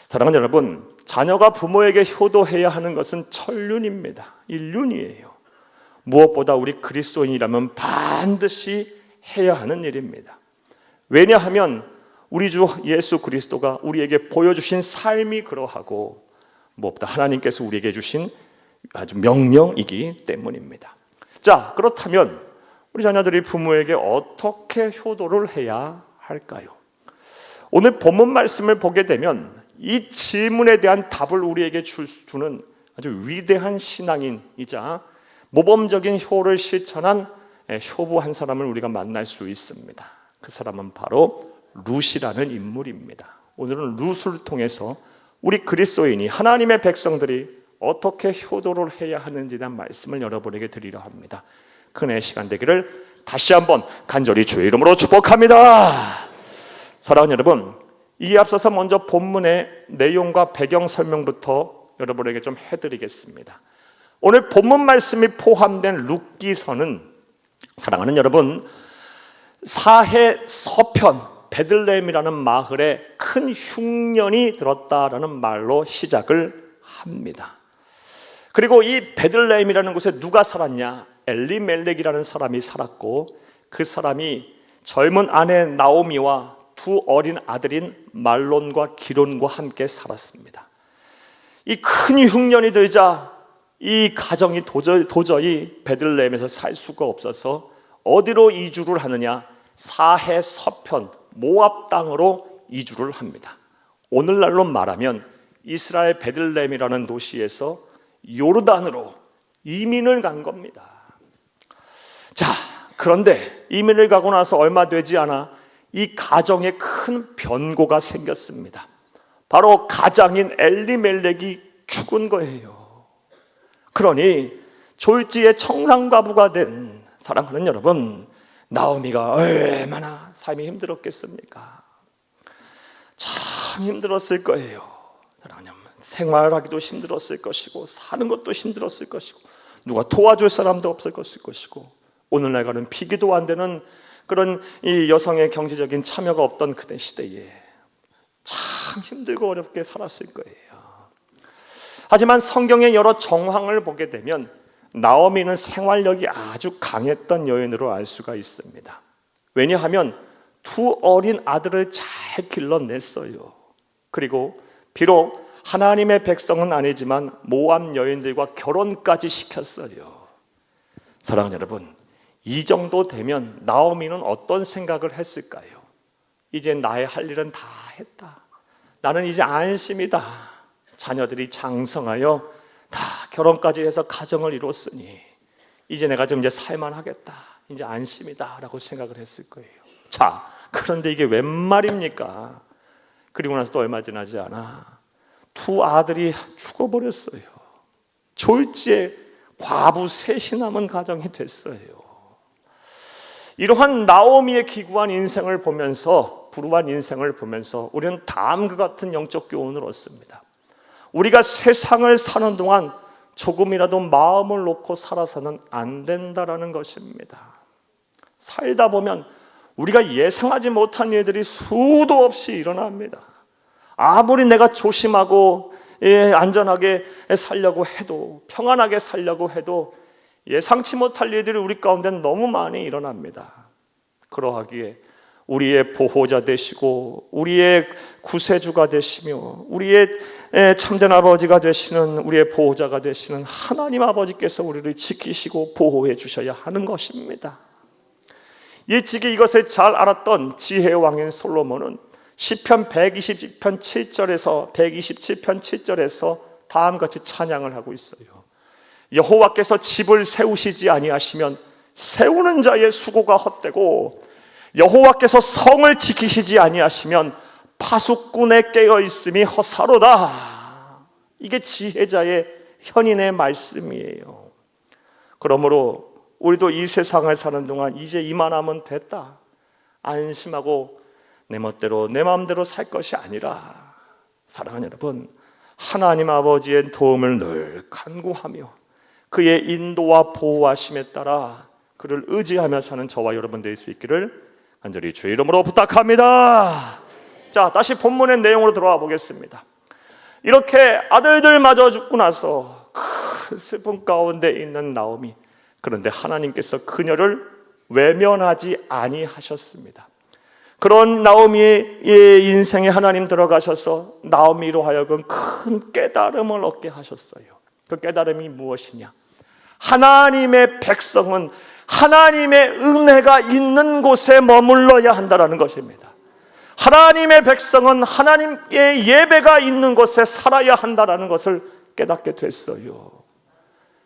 사랑하는 여러분, 자녀가 부모에게 효도해야 하는 것은 천륜입니다. 인륜이에요. 무엇보다 우리 그리스도인이라면 반드시 해야 하는 일입니다. 왜냐하면 우리 주 예수 그리스도가 우리에게 보여주신 삶이 그러하고 무엇보다 하나님께서 우리에게 주신 아주 명령이기 때문입니다. 자, 그렇다면 우리 자녀들이 부모에게 어떻게 효도를 해야 할까요? 오늘 본문 말씀을 보게 되면 이 질문에 대한 답을 우리에게 주는 아주 위대한 신앙인이자 모범적인 효를 실천한 효부 한 사람을 우리가 만날 수 있습니다. 그 사람은 바로 룻이라는 인물입니다. 오늘은 룻을 통해서 우리 그리스도인이 하나님의 백성들이 어떻게 효도를 해야 하는지에 대한 말씀을 여러분에게 드리려 합니다. 큰의 시간 되기를 다시 한번 간절히 주의 이름으로 축복합니다. 사랑하는 여러분, 이에 앞서서 먼저 본문의 내용과 배경 설명부터 여러분에게 좀 해드리겠습니다. 오늘 본문 말씀이 포함된 룻기서는 사랑하는 여러분, 사해 서편 베들레헴이라는 마을에 큰 흉년이 들었다라는 말로 시작을 합니다. 그리고 이 베들레헴이라는 곳에 누가 살았냐? 엘리멜렉이라는 사람이 살았고, 그 사람이 젊은 아내 나오미와 두 어린 아들인 말론과 기론과 함께 살았습니다. 이 큰 흉년이 들자 이 가정이 도저히 베들레헴에서 살 수가 없어서 어디로 이주를 하느냐? 사해 서편 모압 땅으로 이주를 합니다. 오늘날로 말하면 이스라엘 베들레헴이라는 도시에서 요르단으로 이민을 간 겁니다. 자, 그런데 이민을 가고 나서 얼마 되지 않아 이 가정에 큰 변고가 생겼습니다. 바로 가장인 엘리멜렉이 죽은 거예요. 그러니 졸지에 청산가부가 된 사랑하는 여러분, 나오미가 얼마나 삶이 힘들었겠습니까? 참 힘들었을 거예요. 사랑하는 여러분, 생활하기도 힘들었을 것이고 사는 것도 힘들었을 것이고 누가 도와줄 사람도 없을 것이고 오늘날과는 비교도 안 되는 그런 이 여성의 경제적인 참여가 없던 그때 시대에 참 힘들고 어렵게 살았을 거예요. 하지만 성경의 여러 정황을 보게 되면 나오미는 생활력이 아주 강했던 여인으로 알 수가 있습니다. 왜냐하면 두 어린 아들을 잘 길러냈어요. 그리고 비록 하나님의 백성은 아니지만 모압 여인들과 결혼까지 시켰어요. 사랑하는 여러분, 이 정도 되면 나오미는 어떤 생각을 했을까요? 이제 나의 할 일은 다 했다. 나는 이제 안심이다. 자녀들이 장성하여 다 결혼까지 해서 가정을 이뤘으니 이제 내가 좀 이제 살만하겠다. 이제 안심이다 라고 생각을 했을 거예요. 자, 그런데 이게 웬 말입니까? 그리고 나서 또 얼마 지나지 않아 두 아들이 죽어버렸어요. 졸지에 과부 셋이 남은 가정이 됐어요. 이러한 나오미의 기구한 인생을 보면서, 불우한 인생을 보면서 우리는 다음과 같은 영적 교훈을 얻습니다. 우리가 세상을 사는 동안 조금이라도 마음을 놓고 살아서는 안 된다라는 것입니다. 살다 보면 우리가 예상하지 못한 일들이 수도 없이 일어납니다. 아무리 내가 조심하고 안전하게 살려고 해도, 평안하게 살려고 해도 예상치 못할 일들이 우리 가운데 너무 많이 일어납니다. 그러하기에 우리의 보호자 되시고 우리의 구세주가 되시며 우리의 참된 아버지가 되시는, 우리의 보호자가 되시는 하나님 아버지께서 우리를 지키시고 보호해 주셔야 하는 것입니다. 일찍이 이것을 잘 알았던 지혜의 왕인 솔로몬은 시편 127편 7절에서 다음같이 찬양을 하고 있어요. 여호와께서 집을 세우시지 아니하시면 세우는 자의 수고가 헛되고 여호와께서 성을 지키시지 아니하시면 파수꾼의 깨어있음이 허사로다. 이게 지혜자의 현인의 말씀이에요. 그러므로 우리도 이 세상을 사는 동안 이제 이만하면 됐다, 안심하고 내 멋대로 내 마음대로 살 것이 아니라, 사랑하는 여러분, 하나님 아버지의 도움을 늘 간구하며 그의 인도와 보호하심에 따라 그를 의지하며 사는 저와 여러분 될 수 있기를 간절히 주의 이름으로 부탁합니다. 자, 다시 본문의 내용으로 들어와 보겠습니다. 이렇게 아들들마저 죽고 나서 큰 슬픔 가운데 있는 나오미, 그런데 하나님께서 그녀를 외면하지 아니하셨습니다. 그런 나오미의 인생에 하나님 들어가셔서 나오미로 하여금 큰 깨달음을 얻게 하셨어요. 그 깨달음이 무엇이냐? 하나님의 백성은 하나님의 은혜가 있는 곳에 머물러야 한다는 것입니다. 하나님의 백성은 하나님의 예배가 있는 곳에 살아야 한다는 것을 깨닫게 됐어요.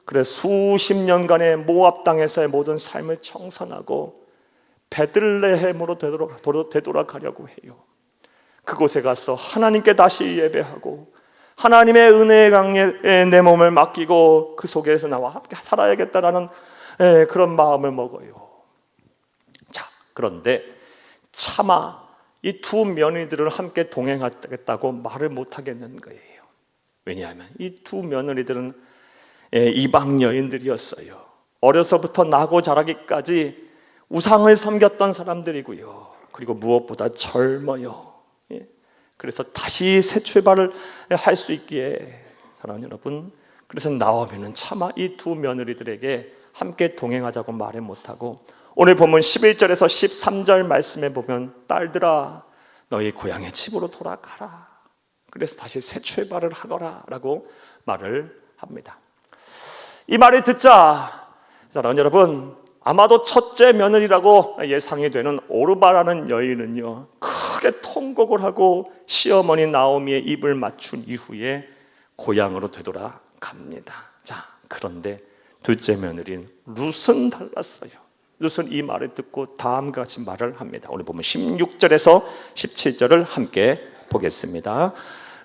그래 수십 년간의 모압 땅에서의 모든 삶을 청산하고 베들레헴으로 되돌아가려고 해요. 그곳에 가서 하나님께 다시 예배하고 하나님의 은혜의 강에 내 몸을 맡기고 그 속에서 나와 함께 살아야겠다라는 그런 마음을 먹어요. 자, 그런데 차마 이 두 며느리들을 함께 동행하겠다고 말을 못하겠는 거예요. 왜냐하면 이 두 며느리들은 이방 여인들이었어요. 어려서부터 나고 자라기까지 우상을 섬겼던 사람들이고요. 그리고 무엇보다 젊어요. 그래서 다시 새 출발을 할 수 있기에 사랑하는 여러분, 그래서 나오미는 차마 이 두 며느리들에게 함께 동행하자고 말을 못하고 오늘 본문 11절에서 13절 말씀에 보면 딸들아 너희 고향의 집으로 돌아가라. 그래서 다시 새 출발을 하거라 라고 말을 합니다. 이 말을 듣자 사랑하는 여러분, 아마도 첫째 며느리라고 예상이 되는 오르바라는 여인은요 크게 통곡을 하고 시어머니 나오미의 입을 맞춘 이후에 고향으로 되돌아갑니다. 자, 그런데 둘째 며느리인 룻은 달랐어요. 룻은 이 말을 듣고 다음과 같이 말을 합니다. 오늘 보면 16절에서 17절을 함께 보겠습니다.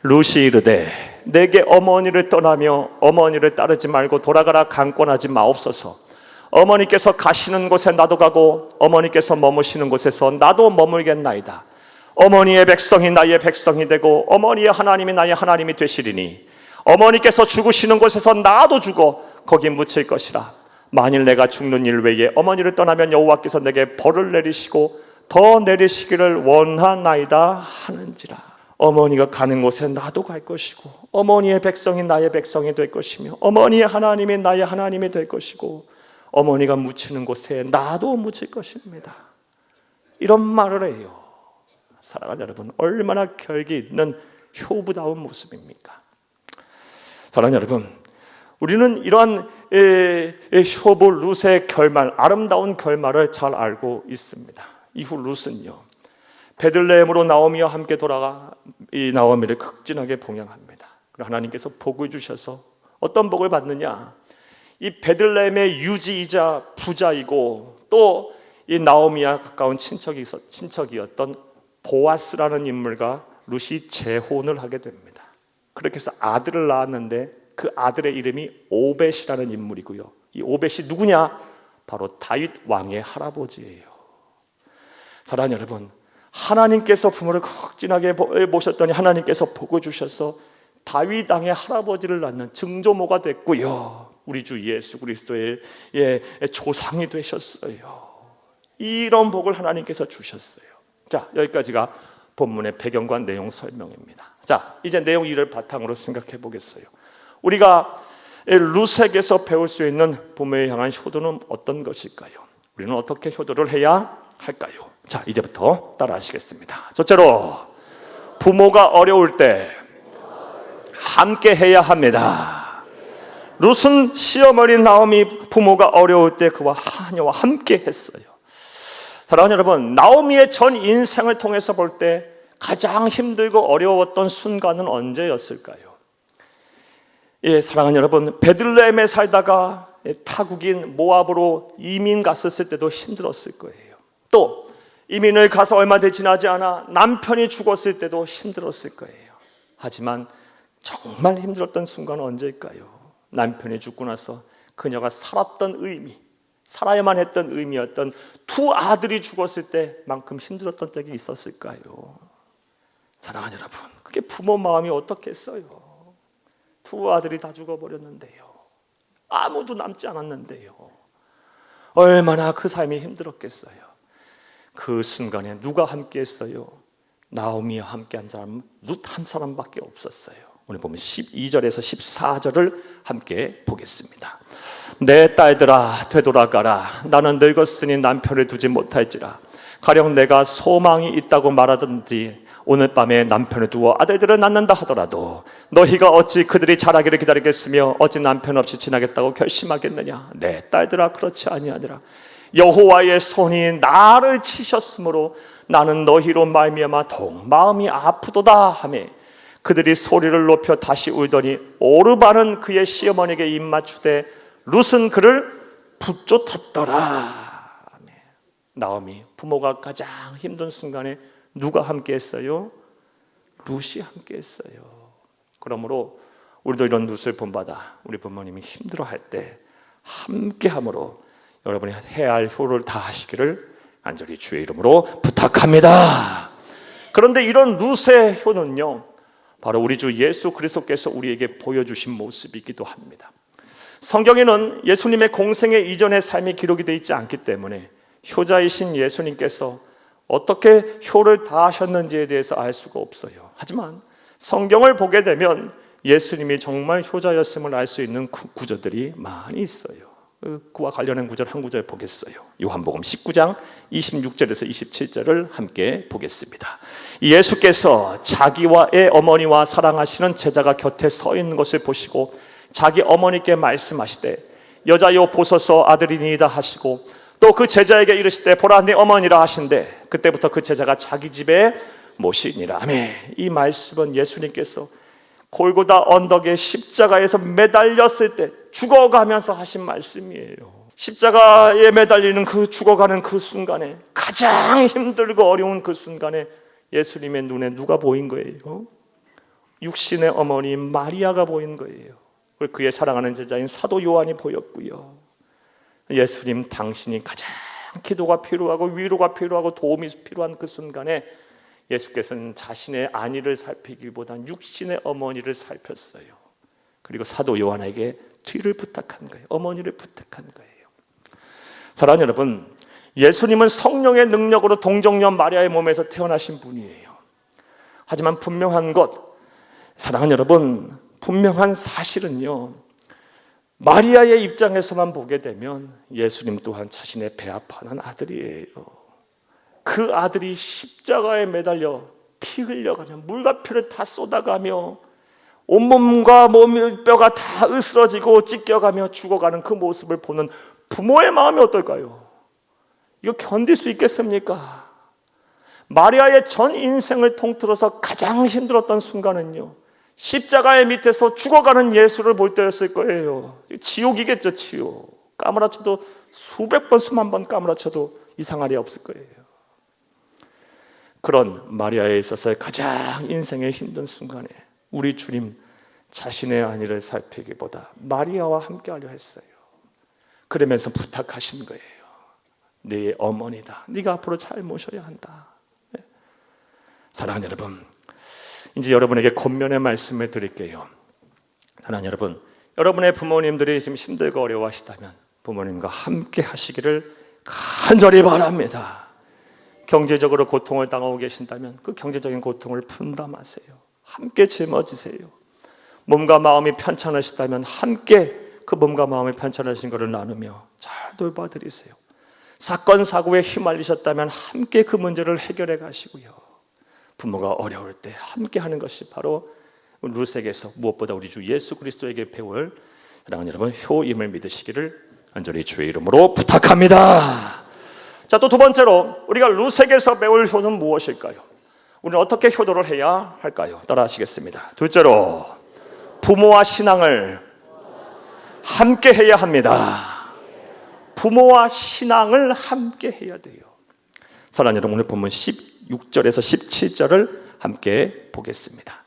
룻이 이르되 내게 어머니를 떠나며 어머니를 따르지 말고 돌아가라 강권하지 마옵소서. 어머니께서 가시는 곳에 나도 가고 어머니께서 머무시는 곳에서 나도 머물겠나이다. 어머니의 백성이 나의 백성이 되고 어머니의 하나님이 나의 하나님이 되시리니 어머니께서 죽으시는 곳에서 나도 죽어 거기 묻힐 것이라. 만일 내가 죽는 일 외에 어머니를 떠나면 여호와께서 내게 벌을 내리시고 더 내리시기를 원하나이다 하는지라. 어머니가 가는 곳에 나도 갈 것이고 어머니의 백성이 나의 백성이 될 것이며 어머니의 하나님이 나의 하나님이 될 것이고 어머니가 묻히는 곳에 나도 묻힐 것입니다. 이런 말을 해요. 사랑하는 여러분, 얼마나 결기 있는 효부다운 모습입니까? 사랑하는 여러분, 우리는 이러한 효부 룻의 결말, 아름다운 결말을 잘 알고 있습니다. 이후 룻은요 베들레헴으로 나오미와 함께 돌아가 이 나오미를 극진하게 봉양합니다. 그리고 하나님께서 복을 주셔서 어떤 복을 받느냐? 이 베들레헴의 유지이자 부자이고 또 이 나오미와 가까운 친척이었던 보아스라는 인물과 룻이 재혼을 하게 됩니다. 그렇게 해서 아들을 낳았는데 그 아들의 이름이 오벳이라는 인물이고요. 이 오벳이 누구냐? 바로 다윗 왕의 할아버지예요. 사랑하는 여러분, 하나님께서 부모를 극진하게 모셨더니 하나님께서 복을 주셔서 다윗 왕의 할아버지를 낳는 증조모가 됐고요. 우리 주 예수 그리스도의 조상이 되셨어요. 이런 복을 하나님께서 주셨어요. 자, 여기까지가 본문의 배경과 내용 설명입니다. 자, 이제 내용 이를 바탕으로 생각해 보겠어요. 우리가 룻에게서 배울 수 있는 부모에 향한 효도는 어떤 것일까요? 우리는 어떻게 효도를 해야 할까요? 자, 이제부터 따라 하시겠습니다. 첫째로, 부모가 어려울 때 함께 해야 합니다. 룻은 시어머니 나오미 부모가 어려울 때 그와 하녀와 함께 했어요. 사랑하는 여러분, 나오미의 전 인생을 통해서 볼 때 가장 힘들고 어려웠던 순간은 언제였을까요? 사랑하는 여러분, 베들레헴에 살다가 타국인 모압으로 이민 갔었을 때도 힘들었을 거예요. 또 이민을 가서 얼마 지나지 않아 남편이 죽었을 때도 힘들었을 거예요. 하지만 정말 힘들었던 순간은 언제일까요? 남편이 죽고 나서 그녀가 살았던 의미, 살아야만 했던 의미였던 두 아들이 죽었을 때만큼 힘들었던 적이 있었을까요? 사랑하는 여러분, 그게 부모 마음이 어떻겠어요? 두 아들이 다 죽어버렸는데요, 아무도 남지 않았는데요, 얼마나 그 삶이 힘들었겠어요. 그 순간에 누가 함께 했어요? 나오미와 함께 한 사람은 룻 한 사람밖에 없었어요. 오늘 보면 12절에서 14절을 함께 보겠습니다. 내 딸들아 되돌아가라. 나는 늙었으니 남편을 두지 못할지라. 가령 내가 소망이 있다고 말하든지 오늘 밤에 남편을 두어 아들들을 낳는다 하더라도 너희가 어찌 그들이 자라기를 기다리겠으며 어찌 남편 없이 지나겠다고 결심하겠느냐. 내 딸들아 그렇지 아니하니라. 여호와의 손이 나를 치셨으므로 나는 너희로 말미암아 더욱 마음이 아프도다 하매 그들이 소리를 높여 다시 울더니 오르바는 그의 시어머니에게 입맞추되 룻은 그를 붙쫓았더라. 나오미 부모가 가장 힘든 순간에 누가 함께 했어요? 룻이 함께 했어요. 그러므로 우리도 이런 룻을 본받아 우리 부모님이 힘들어할 때 함께함으로 여러분이 해야 할 효를 다하시기를 간절히 주의 이름으로 부탁합니다. 그런데 이런 룻의 효는요, 바로 우리 주 예수 그리스도께서 우리에게 보여주신 모습이기도 합니다. 성경에는 예수님의 공생애 이전의 삶이 기록이 되어 있지 않기 때문에 효자이신 예수님께서 어떻게 효를 다하셨는지에 대해서 알 수가 없어요. 하지만 성경을 보게 되면 예수님이 정말 효자였음을 알 수 있는 구절들이 많이 있어요. 그와 관련한 구절 한 구절 보겠어요. 요한복음 19장 26절에서 27절을 함께 보겠습니다. 예수께서 자기와의 어머니와 사랑하시는 제자가 곁에 서 있는 것을 보시고 자기 어머니께 말씀하시되 여자여 보소서 아들이니이다 하시고 또 그 제자에게 이르시되 보라 네 어머니라 하신대 그때부터 그 제자가 자기 집에 모시니라. 아멘. 이 말씀은 예수님께서 골고다 언덕에 십자가에서 매달렸을 때 죽어가면서 하신 말씀이에요. 십자가에 매달리는 그 죽어가는 그 순간에 가장 힘들고 어려운 그 순간에 예수님의 눈에 누가 보인 거예요? 육신의 어머니 마리아가 보인 거예요. 그의 사랑하는 제자인 사도 요한이 보였고요. 예수님 당신이 가장 기도가 필요하고 위로가 필요하고 도움이 필요한 그 순간에 예수께서는 자신의 안위를 살피기보다는 육신의 어머니를 살폈어요. 그리고 사도 요한에게 뒤를 부탁한 거예요. 어머니를 부탁한 거예요. 사랑하는 여러분, 예수님은 성령의 능력으로 동정녀 마리아의 몸에서 태어나신 분이에요. 하지만 분명한 것, 사랑하는 여러분, 분명한 사실은요, 마리아의 입장에서만 보게 되면 예수님 또한 자신의 배아파는 아들이에요. 그 아들이 십자가에 매달려 피 흘려가며 물과 피를 다 쏟아가며 온몸과 뼈가 다 으스러지고 찢겨가며 죽어가는 그 모습을 보는 부모의 마음이 어떨까요? 이거 견딜 수 있겠습니까? 마리아의 전 인생을 통틀어서 가장 힘들었던 순간은요, 십자가의 밑에서 죽어가는 예수를 볼 때였을 거예요. 지옥이겠죠, 지옥. 까무라쳐도 수백 번, 수만 번 까무라쳐도 이상할 리 없을 거예요. 그런 마리아에 있어서의 가장 인생의 힘든 순간에 우리 주님 자신의 안위를 살피기보다 마리아와 함께하려 했어요. 그러면서 부탁하신 거예요. 네 어머니다. 네가 앞으로 잘 모셔야 한다. 사랑하는 여러분, 이제 여러분에게 권면의 말씀을 드릴게요. 사랑하는 여러분, 여러분의 부모님들이 지금 힘들고 어려워하시다면 부모님과 함께 하시기를 간절히 바랍니다. 경제적으로 고통을 당하고 계신다면 그 경제적인 고통을 분담하세요. 함께 짊어지세요. 몸과 마음이 편찮으시다면 함께 그 몸과 마음이 편찮으신 것을 나누며 잘 돌봐드리세요. 사건 사고에 휘말리셨다면 함께 그 문제를 해결해 가시고요. 부모가 어려울 때 함께 하는 것이 바로 룻에게서 무엇보다 우리 주 예수 그리스도에게 배울 사랑하는 여러분 효임을 믿으시기를 간절히 주의 이름으로 부탁합니다. 자, 또 두 번째로 우리가 룻에게서 배울 효는 무엇일까요? 우리는 어떻게 효도를 해야 할까요? 따라 하시겠습니다. 둘째로 부모와 신앙을 함께 해야 합니다. 부모와 신앙을 함께 해야 돼요. 사랑하는 여러분, 오늘 본문 16절에서 17절을 함께 보겠습니다.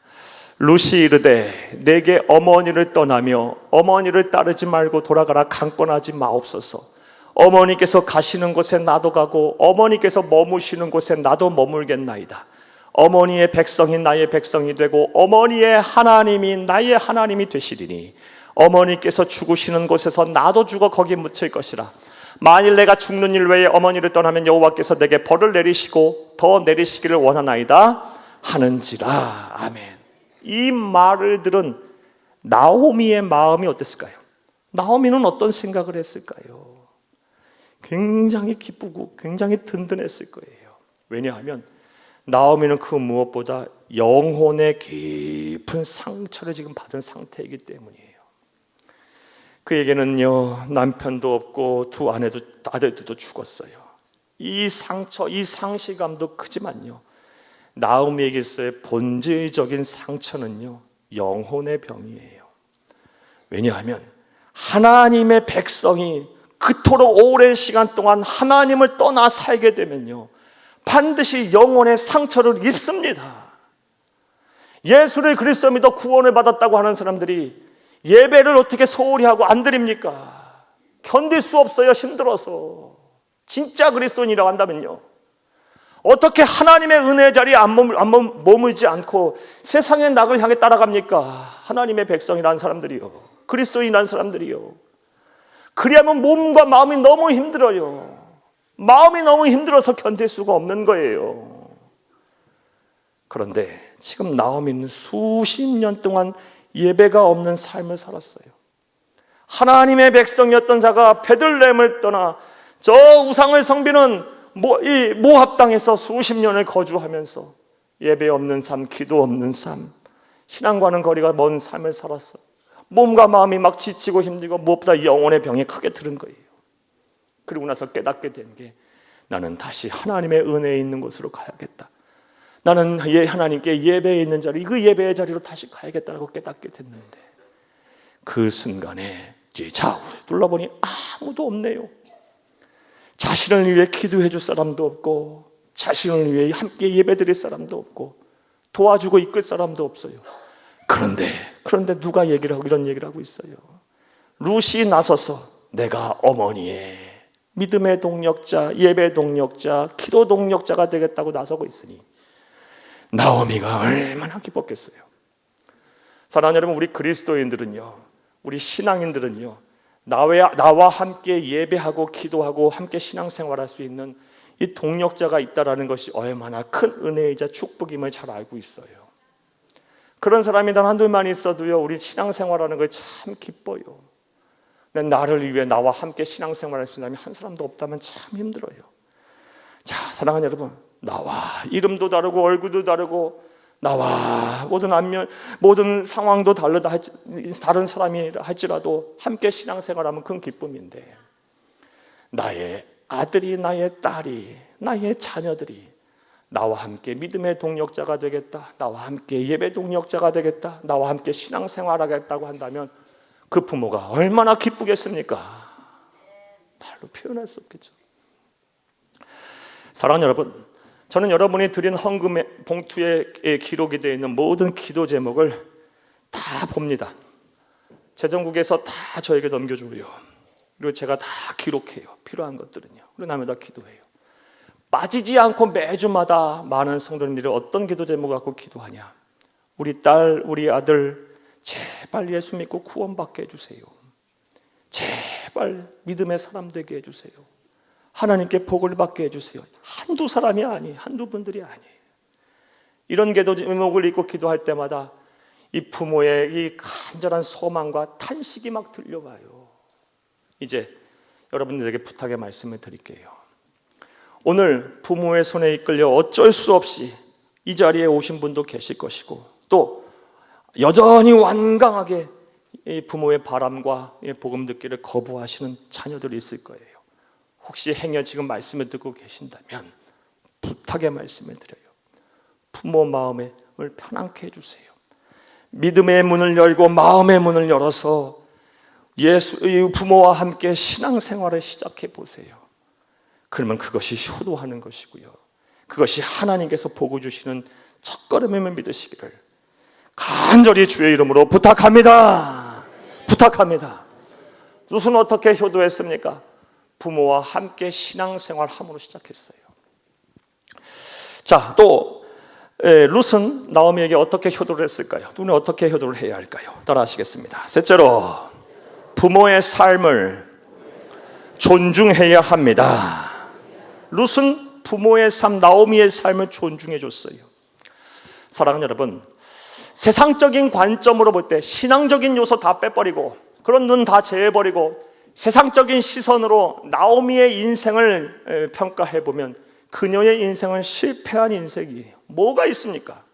룻이 이르되 내게 어머니를 떠나며 어머니를 따르지 말고 돌아가라 강권하지 마옵소서. 어머니께서 가시는 곳에 나도 가고 어머니께서 머무시는 곳에 나도 머물겠나이다. 어머니의 백성이 나의 백성이 되고 어머니의 하나님이 나의 하나님이 되시리니 어머니께서 죽으시는 곳에서 나도 죽어 거기 묻힐 것이라. 만일 내가 죽는 일 외에 어머니를 떠나면 여호와께서 내게 벌을 내리시고 더 내리시기를 원하나이다 하는지라. 아멘. 이 말을 들은 나오미의 마음이 어땠을까요? 나오미는 어떤 생각을 했을까요? 굉장히 기쁘고 굉장히 든든했을 거예요. 왜냐하면 나오미는 그 무엇보다 영혼의 깊은 상처를 지금 받은 상태이기 때문이에요. 그에게는요, 남편도 없고 두 아들도 죽었어요. 이 상처, 이 상실감도 크지만요, 나오미에게 있어의 본질적인 상처는요, 영혼의 병이에요. 왜냐하면 하나님의 백성이 그토록 오랜 시간 동안 하나님을 떠나 살게 되면요, 반드시 영혼의 상처를 입습니다. 예수를 그리스도 믿어 구원을 받았다고 하는 사람들이 예배를 어떻게 소홀히 하고 안 드립니까? 견딜 수 없어요. 힘들어서. 진짜 그리스도인이라고 한다면요, 어떻게 하나님의 은혜의 자리에 머물지 않고 세상의 낙을 향해 따라갑니까? 하나님의 백성이라는 사람들이요, 그리스도인이라는 사람들이요. 그리하면 몸과 마음이 너무 힘들어요. 마음이 너무 힘들어서 견딜 수가 없는 거예요. 그런데 지금 나오미는 수십 년 동안 예배가 없는 삶을 살았어요. 하나님의 백성이었던 자가 베들레헴을 떠나 저 우상을 섬기는 이 모압 땅에서 수십 년을 거주하면서 예배 없는 삶, 기도 없는 삶, 신앙과는 거리가 먼 삶을 살았어요. 몸과 마음이 막 지치고 힘들고 무엇보다 영혼의 병이 크게 들은 거예요. 그리고 나서 깨닫게 된 게, 나는 다시 하나님의 은혜에 있는 곳으로 가야겠다. 나는 하나님께 예배에 있는 자리, 그 예배의 자리로 다시 가야겠다고 깨닫게 됐는데, 그 순간에 좌우에 둘러보니 아무도 없네요. 자신을 위해 기도해 줄 사람도 없고, 자신을 위해 함께 예배 드릴 사람도 없고, 도와주고 이끌 사람도 없어요. 그런데 누가 이런 얘기를 하고 있어요. 룻이 나서서 내가 어머니의 믿음의 동력자, 예배 동력자, 기도 동력자가 되겠다고 나서고 있으니 나오미가 얼마나 기뻤겠어요. 사랑하는 여러분, 우리 그리스도인들은요, 우리 신앙인들은요, 나와 함께 예배하고 기도하고 함께 신앙생활할 수 있는 이 동력자가 있다는 것이 얼마나 큰 은혜이자 축복임을 잘 알고 있어요. 그런 사람이 단 한둘만 있어도요, 우리 신앙생활하는 걸 참 기뻐요. 나를 위해 나와 함께 신앙생활할 수 있는 사람이 한 사람도 없다면 참 힘들어요. 자, 사랑하는 여러분, 나와 이름도 다르고 얼굴도 다르고 나와 모든 상황도 다른 사람이 할지라도 함께 신앙생활하면 큰 기쁨인데, 나의 아들이, 나의 딸이, 나의 자녀들이 나와 함께 믿음의 동력자가 되겠다, 나와 함께 예배 동력자가 되겠다, 나와 함께 신앙생활하겠다고 한다면 그 부모가 얼마나 기쁘겠습니까? 말로 표현할 수 없겠죠. 사랑하는 여러분, 저는 여러분이 드린 헌금의 봉투에 기록이 되어 있는 모든 기도 제목을 다 봅니다. 재정국에서 다 저에게 넘겨줘요. 그리고 제가 다 기록해요. 필요한 것들은요. 그리고 남에다 기도해요. 빠지지 않고 매주마다 많은 성도님들이 어떤 기도 제목 갖고 기도하냐? 우리 딸, 우리 아들 제발 예수 믿고 구원받게 해주세요. 제발 믿음의 사람 되게 해주세요. 하나님께 복을 받게 해주세요. 한두 사람이 아니에요. 한두 분들이 아니에요. 이런 기도 제목을 읽고 기도할 때마다 이 부모의 이 간절한 소망과 탄식이 막 들려와요. 이제 여러분들에게 부탁의 말씀을 드릴게요. 오늘 부모의 손에 이끌려 어쩔 수 없이 이 자리에 오신 분도 계실 것이고, 또 여전히 완강하게 이 부모의 바람과 복음 듣기를 거부하시는 자녀들이 있을 거예요. 혹시 행여 지금 말씀을 듣고 계신다면 부탁의 말씀을 드려요. 부모 마음을 편안케 해주세요. 믿음의 문을 열고 마음의 문을 열어서 예수의 부모와 함께 신앙생활을 시작해 보세요. 그러면 그것이 효도하는 것이고요, 그것이 하나님께서 복을 주시는 첫걸음임을 믿으시기를 간절히 주의 이름으로 부탁합니다. 부탁합니다. 룻은 어떻게 효도했습니까? 부모와 함께 신앙생활함으로 시작했어요. 자, 또 룻은 나오미에게 어떻게 효도를 했을까요? 우리는 어떻게 효도를 해야 할까요? 따라 하시겠습니다. 셋째로, 부모의 삶을 존중해야 합니다. 룻은 부모의 삶, 나오미의 삶을 존중해 줬어요. 사랑하는 여러분, 세상적인 관점으로 볼 때 신앙적인 요소 다 빼버리고 그런 눈 다 제해버리고 세상적인 시선으로 나오미의 인생을 평가해보면 그녀의 인생은 실패한 인생이에요. 뭐가 있습니까?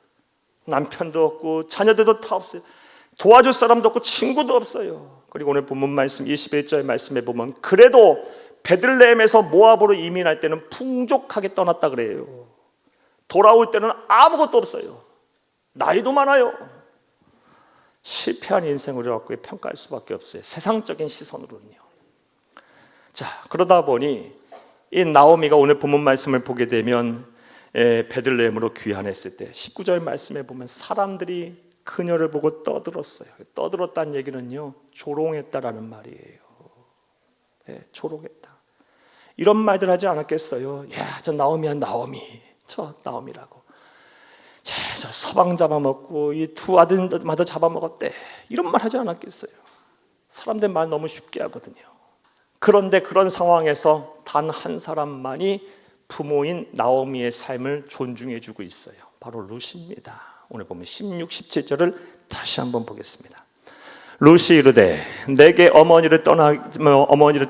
남편도 없고 자녀들도 다 없어요. 도와줄 사람도 없고 친구도 없어요. 그리고 오늘 본문 말씀 21절 말씀에 보면 그래도 베들레헴에서 모압으로 이민할 때는 풍족하게 떠났다 그래요. 돌아올 때는 아무것도 없어요. 나이도 많아요. 실패한 인생으로 갖고 평가할 수밖에 없어요. 세상적인 시선으로는요. 자, 그러다 보니 이 나오미가 오늘 본문 말씀을 보게 되면 베들레헴으로 귀환했을 때 19절 말씀에 보면 사람들이 그녀를 보고 떠들었어요. 떠들었다는 얘기는요, 조롱했다라는 말이에요. 네, 조롱했다. 이런 말들 하지 않았겠어요? 야, 저 나오미야, 나오미. 저 나오미라고. 야, 저 서방 잡아먹고 이 두 아들마저 잡아먹었대. 이런 말 하지 않았겠어요? 사람들 말 너무 쉽게 하거든요. 그런데 그런 상황에서 단 한 사람만이 부모인 나오미의 삶을 존중해주고 있어요. 바로 룻입니다. 오늘 보면 16, 17절을 다시 한번 보겠습니다. 룻이 이르되 내게 어머니를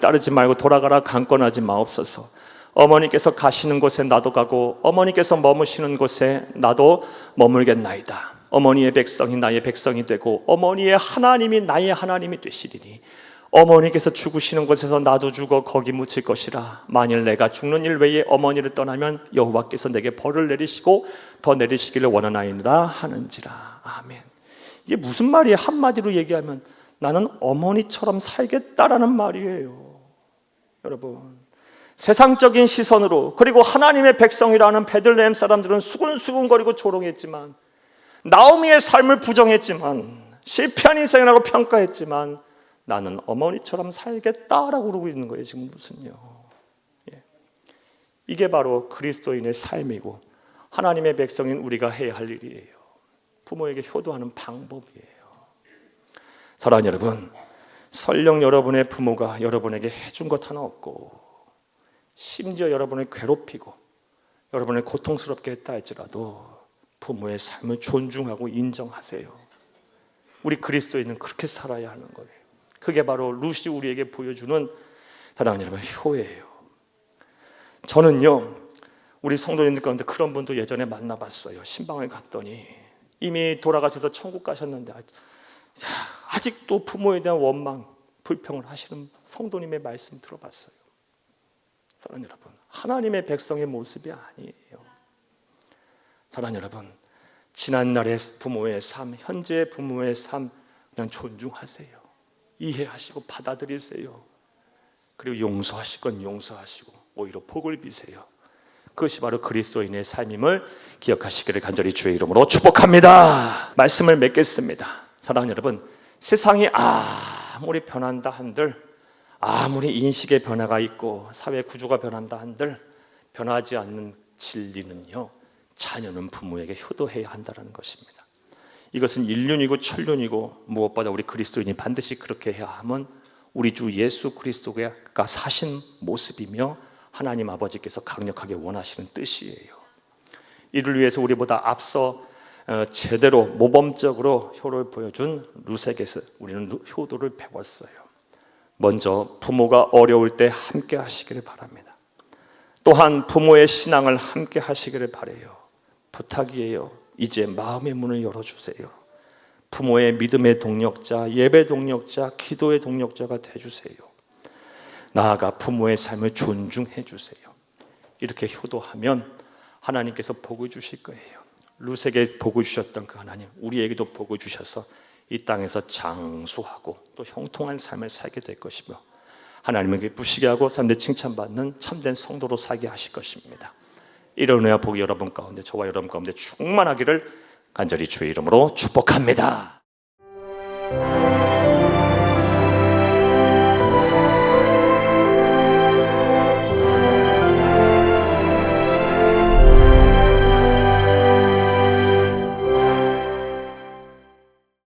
따르지 말고 돌아가라 강권하지 마옵소서. 어머니께서 가시는 곳에 나도 가고 어머니께서 머무시는 곳에 나도 머물겠나이다. 어머니의 백성이 나의 백성이 되고 어머니의 하나님이 나의 하나님이 되시리니 어머니께서 죽으시는 곳에서 나도 죽어 거기 묻힐 것이라. 만일 내가 죽는 일 외에 어머니를 떠나면 여호와께서 내게 벌을 내리시고 더 내리시기를 원하나이다 하는지라. 아멘. 이게 무슨 말이에요? 한마디로 얘기하면 나는 어머니처럼 살겠다라는 말이에요. 여러분, 세상적인 시선으로 그리고 하나님의 백성이라는 베들레헴 사람들은 수군수군거리고 조롱했지만, 나오미의 삶을 부정했지만, 실패한 인생이라고 평가했지만 나는 어머니처럼 살겠다라고 그러고 있는 거예요. 지금 무슨요? 이게 바로 그리스도인의 삶이고 하나님의 백성인 우리가 해야 할 일이에요. 부모에게 효도하는 방법이에요. 사랑하는 여러분, 설령 여러분의 부모가 여러분에게 해준 것 하나 없고 심지어 여러분을 괴롭히고 여러분을 고통스럽게 했다 할지라도 부모의 삶을 존중하고 인정하세요. 우리 그리스도인은 그렇게 살아야 하는 거예요. 그게 바로 룻이 우리에게 보여주는, 사랑하는 여러분, 효예요. 저는요, 우리 성도님들 가운데 그런 분도 예전에 만나봤어요. 신방을 갔더니 이미 돌아가셔서 천국 가셨는데 아직도 부모에 대한 원망, 불평을 하시는 성도님의 말씀 들어봤어요. 사랑하는 여러분, 하나님의 백성의 모습이 아니에요. 사랑하는 여러분, 지난날의 부모의 삶, 현재의 부모의 삶 그냥 존중하세요. 이해하시고 받아들이세요. 그리고 용서하실 건 용서하시고 오히려 복을 비세요. 그것이 바로 그리스도인의 삶임을 기억하시기를 간절히 주의 이름으로 축복합니다. 말씀을 맺겠습니다. 사랑하는 여러분, 세상이 아무리 변한다 한들, 아무리 인식의 변화가 있고 사회 구조가 변한다 한들 변하지 않는 진리는요, 자녀는 부모에게 효도해야 한다는 것입니다. 이것은 인륜이고 천륜이고 무엇보다 우리 그리스도인이 반드시 그렇게 해야 함은 우리 주 예수 그리스도가 사신 모습이며 하나님 아버지께서 강력하게 원하시는 뜻이에요. 이를 위해서 우리보다 앞서 제대로 모범적으로 효를 보여준 룻에게서 우리는 효도를 배웠어요. 먼저 부모가 어려울 때 함께 하시기를 바랍니다. 또한 부모의 신앙을 함께 하시기를 바라요. 부탁이에요. 이제 마음의 문을 열어주세요. 부모의 믿음의 동력자, 예배 동력자, 기도의 동력자가 되어주세요. 나아가 부모의 삶을 존중해 주세요. 이렇게 효도하면 하나님께서 복을 주실 거예요. 룻에게 복을 주셨던 그 하나님, 우리에게도 복을 주셔서 이 땅에서 장수하고 또 형통한 삶을 살게 될 것이며 하나님에게 부시게 하고 사람들이 칭찬받는 참된 성도로 살게 하실 것입니다. 이런 은혜와 복이 여러분 가운데, 저와 여러분 가운데 충만하기를 간절히 주의 이름으로 축복합니다.